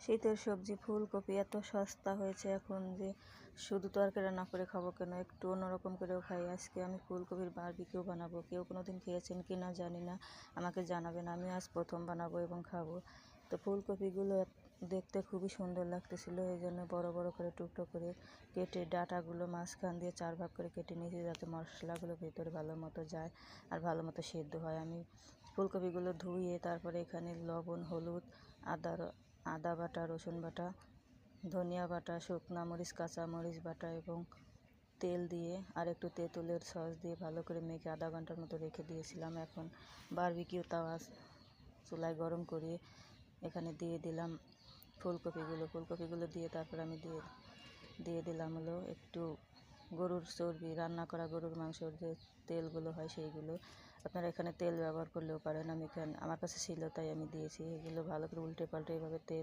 শীতের সবজি ফুলকপি এত সস্তা হয়েছে এখন যে শুধু তরকারি রান্না করে খাবো কেন, একটু অন্যরকম করেও খাই। আজকে আমি ফুলকপির বারবিকিউ বানাবো। কেউ কোনোদিন খেয়েছেন কি না জানি না, আমাকে জানাবেন। আমি আজ প্রথম বানাবো এবং খাবো। তো ফুলকপিগুলো দেখতে খুবই সুন্দর লাগতেছিল, এই জন্য বড় বড় করে টুকরো করে কেটে ডাঁটাগুলো মাঝখান দিয়ে 4 ভাগ করে কেটে নিয়েছি, যাতে মশলাগুলো ভেতরে ভালো মতো যায় আর ভালো মতো সেদ্ধ হয়। আমি ফুলকপিগুলো ধুয়ে তারপরে এখানে লবণ, হলুদ, আদা বাটা, রসুন বাটা, ধনিয়া বাটা, শুকনা মরিচ, কাঁচা মরিচ বাটা এবং তেল দিয়ে আর একটু তেঁতুলের সস দিয়ে ভালো করে মেখে আধা ঘন্টার মতো রেখে দিয়েছিলাম। এখন বারবিকিউ তাওয়া চুলায় গরম করে এখানে দিয়ে দিলাম ফুলকপিগুলো দিয়ে তারপর আমি দিয়ে দিলাম হলো একটু গরুর চর্বি, রান্না করা গরুর মাংসর যে তেলগুলো হয় সেইগুলো। আপনারা এখানে তেল ব্যবহার করলেও পারেন, আমার কাছে ছিল তাই আমি দিয়েছি। এগুলো ভালো করে উল্টে পাল্টে এভাবে তেল